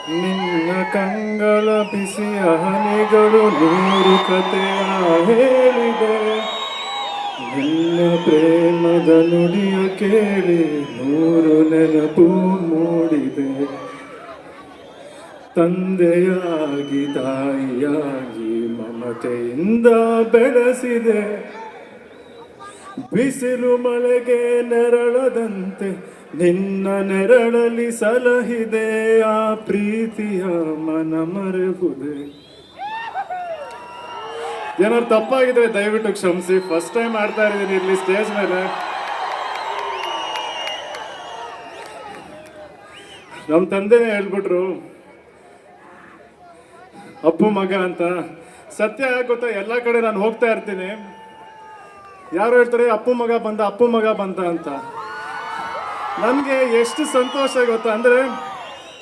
ನಿನ್ನ ಕಂಗಳ ಬಿಸಿಯ ಹನಿಗಳು ನೂರು ಕಥೆಯ ಹೇಳಿದೆ. ನಿನ್ನ ಪ್ರೇಮದ ನುಡಿಯ ಕೇಳಿ ನೂರು ನೆನಪು ಮೂಡಿದೆ. ತಂದೆಯಾಗಿ ತಾಯಿಯಾಗಿ ಮಮತೆಯಿಂದ ಬೆಳೆಸಿದೆ. ಬಿಸಿಲು ಮಳೆಗೆ ನೆರಳದಂತೆ ನಿನ್ನ ನೆರಳಲ್ಲಿ ಸಲಹಿದೆ. ಆ ಪ್ರೀತಿಯ ಮನ ಮರೆಬುದೆ. ಏನಾದ್ರು ತಪ್ಪಾಗಿದ್ರೆ ದಯವಿಟ್ಟು ಕ್ಷಮಿಸಿ. ಫಸ್ಟ್ ಟೈಮ್ ಮಾಡ್ತಾ ಇದ್ದೀನಿ ಇಲ್ಲಿ ಸ್ಟೇಜ್ ಮೇಲೆ. ನಮ್ಮ ತಂದೆನೇ ಹೇಳ್ಬಿಟ್ರು ಅಪ್ಪು ಮಗ ಅಂತ. ಸತ್ಯ ಗೊತ್ತಾ, ಎಲ್ಲ ಕಡೆ ನಾನು ಹೋಗ್ತಾ ಇರ್ತೀನಿ, ಯಾರು ಹೇಳ್ತಾರೆ ಅಪ್ಪು ಮಗ ಬಂದ ಅಂತ. ನನಗೆ ಎಷ್ಟು ಸಂತೋಷ ಗೊತ್ತಾ ಅಂದರೆ,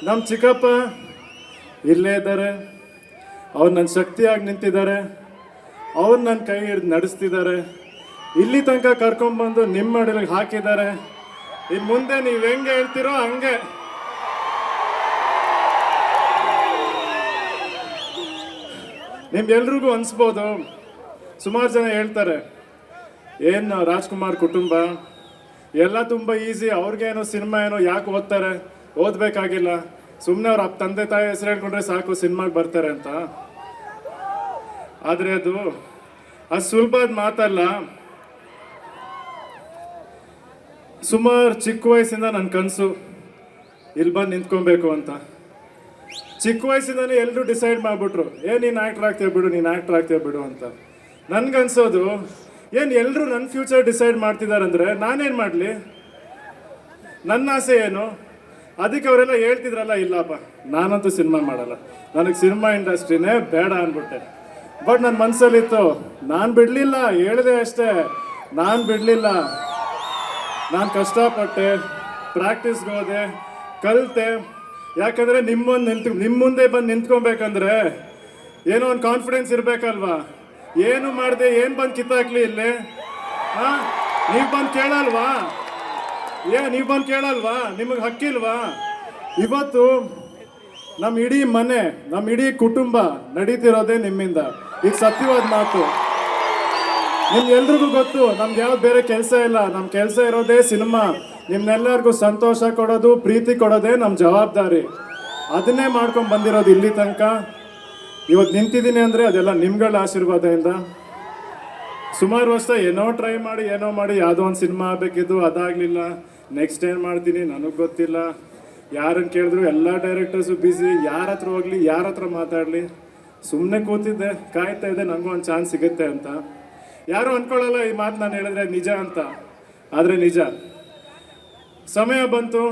ನಮ್ಮ ಚಿಕ್ಕಪ್ಪ ಇಲ್ಲೇ ಇದ್ದಾರೆ, ಅವ್ರು ನನ್ನ ಶಕ್ತಿಯಾಗಿ ನಿಂತಿದ್ದಾರೆ, ಅವ್ರು ನನ್ನ ಕೈ ಹಿಡಿದು ನಡೆಸ್ತಿದ್ದಾರೆ, ಇಲ್ಲಿ ತನಕ ಕರ್ಕೊಂಡ್ಬಂದು ನಿಮ್ಮ ಮಡಿಲಿಗೆ ಹಾಕಿದ್ದಾರೆ. ಇನ್ನು ಮುಂದೆ ನೀವು ಹೆಂಗೆ ಹೇಳ್ತೀರೋ ಹಂಗೆ. ನಿಮ್ಗೆಲ್ರಿಗೂ ಅನಿಸ್ಬೋದು, ಸುಮಾರು ಜನ ಹೇಳ್ತಾರೆ ಏನು ರಾಜ್ಕುಮಾರ್ ಕುಟುಂಬ ಎಲ್ಲ ತುಂಬ ಈಸಿ, ಅವ್ರಿಗೇನೋ ಸಿನಿಮಾ ಏನೋ ಯಾಕೆ ಓದ್ತಾರೆ, ಓದಬೇಕಾಗಿಲ್ಲ, ಸುಮ್ಮನೆ ಅವ್ರ ತಂದೆ ತಾಯಿ ಹೆಸರು ಹೇಳ್ಕೊಂಡ್ರೆ ಸಾಕು ಸಿನಿಮಾಗೆ ಬರ್ತಾರೆ ಅಂತ. ಆದರೆ ಅದು ಸುಲಭದ ಮಾತಲ್ಲ. ಸುಮಾರು ಚಿಕ್ಕ ವಯಸ್ಸಿಂದ ನನ್ನ ಕನಸು ಇಲ್ಲಿ ಬಂದು ನಿಂತ್ಕೊಬೇಕು ಅಂತ. ಚಿಕ್ಕ ವಯಸ್ಸಿಂದನೇ ಎಲ್ಲರೂ ಡಿಸೈಡ್ ಮಾಡಿಬಿಟ್ರು, ನೀನು ಆ್ಯಕ್ಟ್ರ್ ಆಗ್ತೀಯ ಬಿಡು ಅಂತ. ನನ್ಗನ್ಸೋದು, ಎಲ್ಲರೂ ನನ್ನ ಫ್ಯೂಚರ್ ಡಿಸೈಡ್ ಮಾಡ್ತಿದ್ದಾರೆ ಅಂದರೆ ನಾನೇನು ಮಾಡಲಿ, ನನ್ನ ಆಸೆ ಏನು. ಅದಕ್ಕೆ ಅವರೆಲ್ಲ ಹೇಳ್ತಿದ್ರಲ್ಲ, ಇಲ್ಲಪ್ಪ ನಾನಂತೂ ಸಿನಿಮಾ ಮಾಡಲ್ಲ, ನನಗೆ ಸಿನಿಮಾ ಇಂಡಸ್ಟ್ರಿನೇ ಬೇಡ ಅಂದ್ಬಿಟ್ಟೆ. ಬಟ್ ನನ್ನ ಮನಸ್ಸಲ್ಲಿತ್ತು, ನಾನು ಬಿಡಲಿಲ್ಲ, ಹೇಳಿದೆ ಅಷ್ಟೇ, ನಾನು ಬಿಡಲಿಲ್ಲ. ನಾನು ಕಷ್ಟಪಟ್ಟೆ, ಪ್ರಾಕ್ಟೀಸ್ಗೆ ಹೋದೆ, ಕಲಿತೆ. ಯಾಕಂದರೆ ನಿಮ್ಮ ಮುಂದೆ ಬಂದು ನಿಂತ್ಕೊಬೇಕಂದ್ರೆ ಏನೋ ಒಂದು ಕಾನ್ಫಿಡೆನ್ಸ್ ಇರಬೇಕಲ್ವಾ. ಏನು ಮಾಡಿದೆ, ಏನು ಬಂದು ಕಿತ್ತಾಕ್ಲಿ ಇಲ್ಲಿ? ನೀವು ಬಂದು ಕೇಳಲ್ವಾ? ನೀವು ಬಂದು ಕೇಳಲ್ವಾ? ನಿಮಗೆ ಹಕ್ಕಿಲ್ವಾ? ಇವತ್ತು ನಮ್ಮ ಇಡೀ ಮನೆ, ನಮ್ಮ ಇಡೀ ಕುಟುಂಬ ನಡೀತಿರೋದೇ ನಿಮ್ಮಿಂದ. ಈಗ ಸತ್ಯವಾದ ಮಾತು. ನಿಮ್ಗೆಲ್ರಿಗೂ ಗೊತ್ತು, ನಮ್ಗೆ ಯಾವ್ದು ಬೇರೆ ಕೆಲಸ ಇಲ್ಲ. ನಮ್ಮ ಕೆಲಸ ಇರೋದೇ ಸಿನಿಮಾ. ನಿಮ್ನೆಲ್ಲರಿಗೂ ಸಂತೋಷ ಕೊಡೋದು, ಪ್ರೀತಿ ಕೊಡೋದೇ ನಮ್ಮ ಜವಾಬ್ದಾರಿ. ಅದನ್ನೇ ಮಾಡ್ಕೊಂಡು ಬಂದಿರೋದು ಇಲ್ಲಿ ತನಕ. ಇವತ್ತು ನಿಂತಿದ್ದೀನಿ ಅಂದರೆ ಅದೆಲ್ಲ ನಿಮ್ಗಳ ಆಶೀರ್ವಾದದಿಂದ. ಸುಮಾರು ವರ್ಷ ಏನೋ ಟ್ರೈ ಮಾಡಿ ಯಾವುದೋ ಒಂದು ಸಿನಿಮಾ ಆಗಬೇಕಿದ್ದು, ಅದಾಗಲಿಲ್ಲ. ನೆಕ್ಸ್ಟ್ ಏನು ಮಾಡ್ತೀನಿ ನನಗೆ ಗೊತ್ತಿಲ್ಲ. ಯಾರನ್ನು ಕೇಳಿದ್ರು ಎಲ್ಲ ಡೈರೆಕ್ಟರ್ಸು ಬ್ಯುಸಿ, ಯಾರ ಹತ್ರ ಹೋಗಲಿ, ಯಾರ ಹತ್ರ ಮಾತಾಡಲಿ. ಸುಮ್ಮನೆ ಕೂತಿದ್ದೆ, ಕಾಯ್ತಾ ಇದ್ದೆ ನನಗೂ ಒಂದು ಚಾನ್ಸ್ ಸಿಗುತ್ತೆ ಅಂತ. ಯಾರು ಅಂದ್ಕೊಳ್ಳಲ್ಲ ಈ ಮಾತು ನಾನು ಹೇಳಿದ್ರೆ ನಿಜ ಅಂತ, ಆದರೆ ನಿಜ. ಸಮಯ ಬಂತು.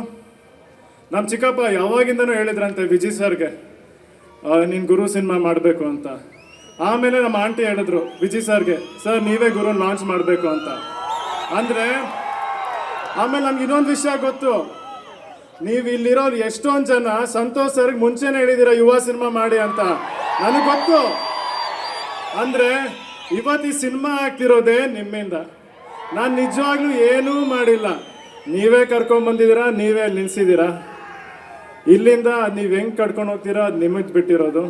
ನಮ್ಮ ಚಿಕ್ಕಪ್ಪ ಯಾವಾಗಿಂದನೂ ಹೇಳಿದ್ರಂತೆ ವಿಜಯ್ ಸರ್ಗೆ, ನೀನು ಗುರು ಸಿನಿಮಾ ಮಾಡಬೇಕು ಅಂತ. ಆಮೇಲೆ ನಮ್ಮ ಆಂಟಿ ಹೇಳಿದ್ರು ವಿಜಯ್ ಸರ್ಗೆ, ಸರ್ ನೀವೇ ಗುರು ಲಾಂಚ್ ಮಾಡಬೇಕು ಅಂತ. ಅಂದರೆ ಆಮೇಲೆ ನಮ್ಗೆ ಇನ್ನೊಂದು ವಿಷಯ ಗೊತ್ತು, ನೀವು ಇಲ್ಲಿರೋರು ಎಷ್ಟೊಂದು ಜನ ಸಂತೋಷ್ ಸರ್ಗೆ ಮುಂಚೆನೇ ಹೇಳಿದ್ದೀರ ಯುವ ಸಿನಿಮಾ ಮಾಡಿ ಅಂತ. ನನಗೆ ಗೊತ್ತು. ಅಂದರೆ ಇವತ್ತು ಈ ಸಿನಿಮಾ ಆಗ್ತಿರೋದೇ ನಿಮ್ಮಿಂದ. ನಾನು ನಿಜವಾಗ್ಲೂ ಏನೂ ಮಾಡಿಲ್ಲ, ನೀವೇ ಕರ್ಕೊಂಡ್ಬಂದಿದ್ದೀರಾ, ನೀವೇ ಅಲ್ಲಿ ನಿಲ್ಸಿದ್ದೀರಾ. ಇಲ್ಲಿಂದ ನೀವು ಹೆಂಗೆ ಕರ್ಕೊಂಡು ಹೋಗ್ತೀರಾ ಅದು ನಿಮಗೆ ಬಿಟ್ಟಿರೋದು.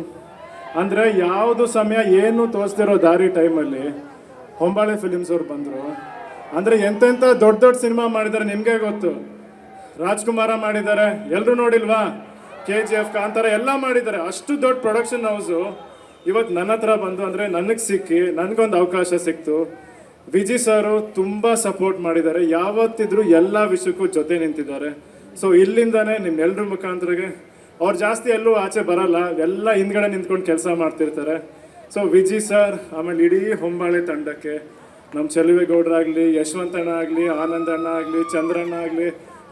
ಅಂದರೆ ಯಾವುದು ಸಮಯ ಏನು ತೋರಿಸ್ತಿರೋ ದಾರಿ ಟೈಮಲ್ಲಿ ಹೊಂಬಾಳೆ ಫಿಲಿಮ್ಸ್ ಅವ್ರು ಬಂದರು. ಅಂದರೆ ಎಂತೆಂಥ ದೊಡ್ಡ ದೊಡ್ಡ ಸಿನಿಮಾ ಮಾಡಿದ್ದಾರೆ ನಿಮಗೆ ಗೊತ್ತು. ರಾಜ್ಕುಮಾರ ಮಾಡಿದ್ದಾರೆ, ಎಲ್ಲರೂ ನೋಡಿಲ್ವಾ? KGF, ಕಾಂತಾರ ಎಲ್ಲ ಮಾಡಿದ್ದಾರೆ. ಅಷ್ಟು ದೊಡ್ಡ ಪ್ರೊಡಕ್ಷನ್ ಹೌಸು ಇವತ್ತು ನನ್ನ ಹತ್ರ ಬಂದು, ಅಂದರೆ ನನಗೆ ಸಿಕ್ಕಿ ನನಗೊಂದು ಅವಕಾಶ ಸಿಕ್ತು. ವಿಜಯ್ ಸರು ತುಂಬ ಸಪೋರ್ಟ್ ಮಾಡಿದ್ದಾರೆ, ಯಾವತ್ತಿದ್ರು ಎಲ್ಲ ವಿಷಯಕ್ಕೂ ಜೊತೆ ನಿಂತಿದ್ದಾರೆ. ಸೊ ಇಲ್ಲಿಂದನೇ ನಿಮ್ಮೆಲ್ಲರ ಮುಖಾಂತರಗೆ ಅವ್ರು ಜಾಸ್ತಿ ಎಲ್ಲೂ ಆಚೆ ಬರಲ್ಲ, ಎಲ್ಲ ಹಿಂದ್ಗಡೆ ನಿಂತ್ಕೊಂಡು ಕೆಲಸ ಮಾಡ್ತಿರ್ತಾರೆ. ಸೊ ವಿಜಯ್ ಸರ್, ಆಮೇಲೆ ಇಡೀ ಹೊಂಬಾಳೆ ತಂಡಕ್ಕೆ, ನಮ್ಮ ಚೆಲುವೇಗೌಡರಾಗಲಿ, ಯಶವಂತಣ್ಣ ಆಗಲಿ, ಆನಂದ್ ಅಣ್ಣ ಆಗಲಿ, ಚಂದ್ರಣ್ಣ ಆಗಲಿ,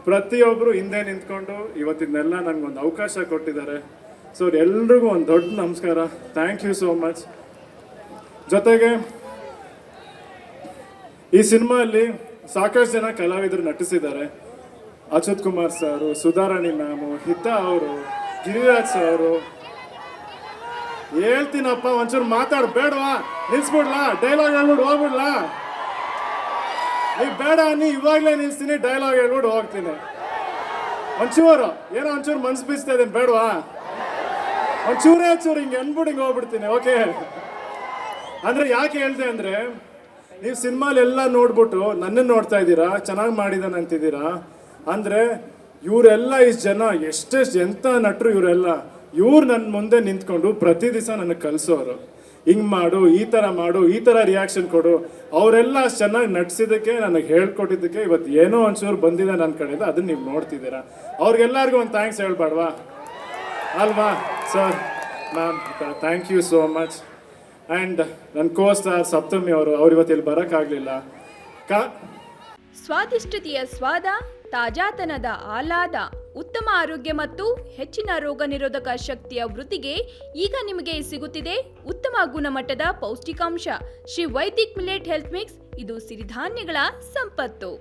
ಪ್ರತಿಯೊಬ್ಬರು ಹಿಂದೆ ನಿಂತ್ಕೊಂಡು ಇವತ್ತಿನೆಲ್ಲ ನನಗೊಂದು ಅವಕಾಶ ಕೊಟ್ಟಿದ್ದಾರೆ. ಸೊ ಎಲ್ರಿಗೂ ಒಂದು ದೊಡ್ಡ ನಮಸ್ಕಾರ. Thank you so much. ಜೊತೆಗೆ ಈ ಸಿನಿಮಾಲ್ಲಿ ಸಾಕಷ್ಟು ಜನ ಕಲಾವಿದರು ನಟಿಸಿದ್ದಾರೆ. ಅಚ್ಯುತ್ ಕುಮಾರ್ ಸರು, ಸುಧಾರಾಣಿ ಮ್ಯಾಮು, ಹಿತಾ ಅವರು, ಗಿರಿರಾಜ್ ಸರು. ಹೇಳ್ತೀನಪ್ಪ, ಒಂಚೂರು ಮಾತಾಡ್ಬೇಡವಾ? ನಿಲ್ಸ್ಬಿಡ್ಲಾ? ಡೈಲಾಗ್ ಹೇಳ್ಬಿಟ್ಟು ಹೋಗ್ಬಿಡ್ಲಾ? ನೀವು ಬೇಡ ನೀ ಇವಾಗಲೇ ನಿಲ್ಸ್ತೀನಿ, ಡೈಲಾಗ್ ಹೇಳ್ಬಿಟ್ಟು ಹೋಗ್ತೀನಿ. ಒಂಚೂರು ಏನೋ ಒಂಚೂರು ಮನ್ಸು ಬೀಸ್ತಾ ಇದ್ದೀನಿ, ಬೇಡವಾ? ಒಂಚೂರು ಹಿಂಗೆ ಅನ್ಬಿಟ್ಟು ಹಿಂಗೆ ಹೋಗ್ಬಿಡ್ತೀನಿ. ಓಕೆ, ಅಂದರೆ ಯಾಕೆ ಹೇಳ್ದೆ ಅಂದರೆ, ನೀವು ಸಿನಿಮಾಲೆಲ್ಲ ನೋಡ್ಬಿಟ್ಟು ನನ್ನನ್ನು ನೋಡ್ತಾ ಇದ್ದೀರಾ, ಚೆನ್ನಾಗಿ ಮಾಡಿದಾನೆ ಅಂತಿದ್ದೀರಾ. ಅಂದರೆ ಇವರೆಲ್ಲ ಇಷ್ಟು ಜನ ಎಷ್ಟೆಷ್ಟು ಎಂಥ ನಟರು ಇವರೆಲ್ಲ, ಇವ್ರು ನನ್ನ ಮುಂದೆ ನಿಂತ್ಕೊಂಡು ಪ್ರತಿ ದಿವಸ ನನಗೆ ಕಲಿಸೋರು. ಹಿಂಗೆ ಮಾಡು, ಈ ಥರ ಮಾಡು, ಈ ಥರ ರಿಯಾಕ್ಷನ್ ಕೊಡು. ಅವರೆಲ್ಲ ಅಷ್ಟು ಚೆನ್ನಾಗಿ ನಟಿಸಿದ್ದಕ್ಕೆ, ನನಗೆ ಹೇಳ್ಕೊಟ್ಟಿದ್ದಕ್ಕೆ ಇವತ್ತು ಏನೋ ಒಂಚೂರು ಬಂದಿದೆ ನನ್ನ ಕಡೆಯಿಂದ. ಅದನ್ನು ನೀವು ನೋಡ್ತಿದ್ದೀರಾ. ಅವ್ರಿಗೆಲ್ಲರಿಗೂ ಒಂದು ಥ್ಯಾಂಕ್ಸ್ ಹೇಳ್ಬಾರ್ವಾ ಅಲ್ವಾ sir? Ma'am, thank you so much. And ನನ್ನ ಕೋಸ್ಟಾರ್ ಸಪ್ತಮಿ ಅವ್ರು ಇವತ್ತು ಇಲ್ಲಿ ಬರೋಕ್ಕಾಗಲಿಲ್ಲ. ಸ್ವಾದಿಷ್ಟತೆಯ ಸ್ವಾದ, ತಾಜಾತನದ ಆಹ್ಲಾದ, ಉತ್ತಮ ಆರೋಗ್ಯ ಮತ್ತು ಹೆಚ್ಚಿನ ರೋಗ ನಿರೋಧಕ ಶಕ್ತಿಯ ವೃದ್ಧಿಗೆ ಈಗ ನಿಮಗೆ ಸಿಗುತ್ತಿದೆ ಉತ್ತಮ ಗುಣಮಟ್ಟದ ಪೌಷ್ಟಿಕಾಂಶ Shri Vaidik millet health mix. ಇದು ಸಿರಿಧಾನ್ಯಗಳ ಸಂಪತ್ತು.